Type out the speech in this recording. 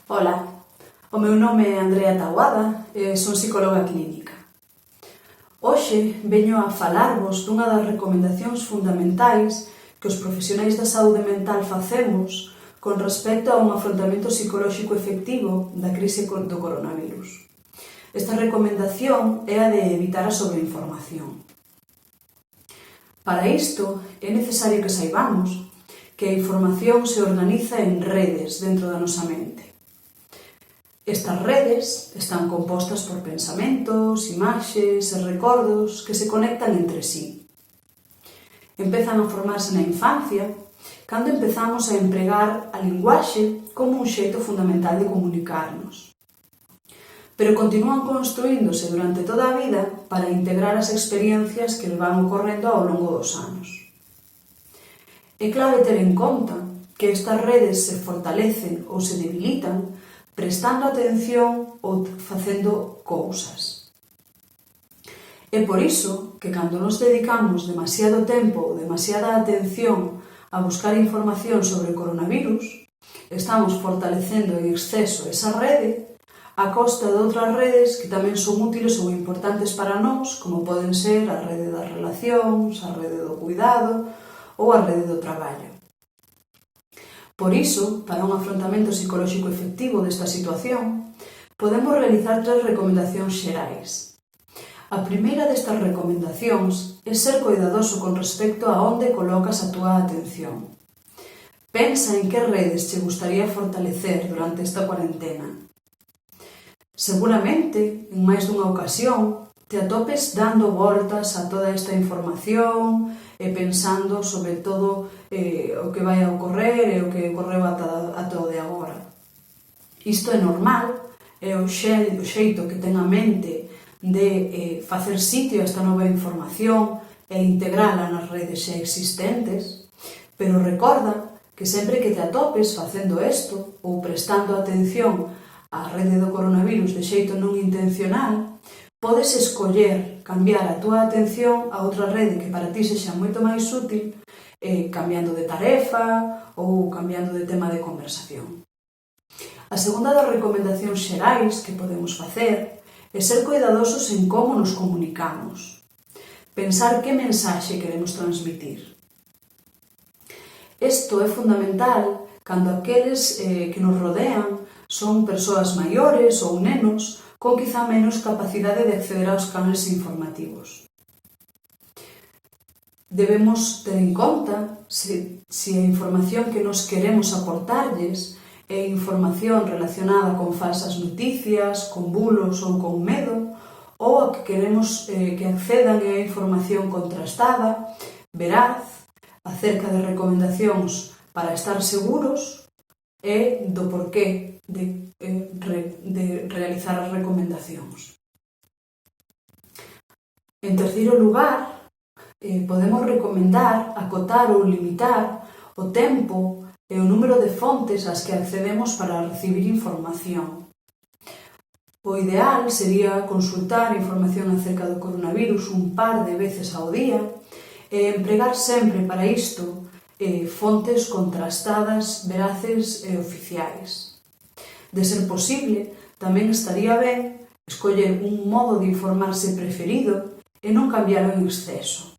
Ola, o meu nome é Andrea Taboada e son psicóloga clínica. Hoxe veño a falarvos dunha das recomendacións fundamentais que os profesionais da saúde mental facemos con respecto a un afrontamento psicolóxico efectivo da crise do coronavirus. Esta recomendación é a de evitar a sobreinformación. Para isto, é necesario que saibamos que a información se organiza en redes dentro da nosa mente. Estas redes están compostas por pensamentos, imaxes e recordos que se conectan entre sí. Empezan a formarse na infancia cando empezamos a empregar a linguaxe como un xeito fundamental de comunicarnos. Pero continúan construíndose durante toda a vida para integrar as experiencias que van ocorrendo ao longo dos anos. É clave ter en conta que estas redes se fortalecen ou se debilitan prestando atención ou facendo cousas. É por iso que cando nos dedicamos demasiado tempo ou demasiada atención a buscar información sobre o coronavirus, estamos fortalecendo en exceso esa rede a costa de outras redes que tamén son útiles ou importantes para nós, como poden ser a rede das relacións, a rede do cuidado ou a rede do traballo. Por iso, para un afrontamento psicolóxico efectivo desta situación, podemos realizar 3 recomendacións xerais. A primeira destas recomendacións é ser coidadoso con respecto a onde colocas a túa atención. Pensa en que redes che gustaría fortalecer durante esta cuarentena. Seguramente, en máis dunha ocasión, te atopes dando voltas a toda esta información e pensando sobre todo o que vai a ocorrer e o que ocorreu ata o de agora. Isto é normal, é o xeito que ten a mente de facer sitio a esta nova información e integrala nas redes xa existentes, pero recorda que sempre que te atopes facendo isto ou prestando atención á rede do coronavirus de xeito non intencional, podes escoller cambiar a túa atención a outra rede que para ti sexa moito máis útil, cambiando de tarefa ou cambiando de tema de conversación. A segunda das recomendacións xerais que podemos facer é ser coidadosos en como nos comunicamos. Pensar que mensaxe queremos transmitir. Isto é fundamental cando aqueles que nos rodean son persoas maiores ou nenos con quizá menos capacidade de acceder aos canales informativos. Debemos ter en conta se a información que nos queremos aportarlles é información relacionada con falsas noticias, con bulos ou con medo, ou a que queremos que accedan é a información contrastada, veraz, acerca de recomendacións para estar seguros e do porqué de realizar as recomendacións. En terceiro lugar, podemos recomendar acotar ou limitar o tempo e o número de fontes ás que accedemos para recibir información. O ideal sería consultar información acerca do coronavirus un par de veces ao día e empregar sempre para isto fontes contrastadas, veraces e oficiais. De ser posible, tamén estaría ben escoller un modo de informarse preferido e non cambiar en exceso.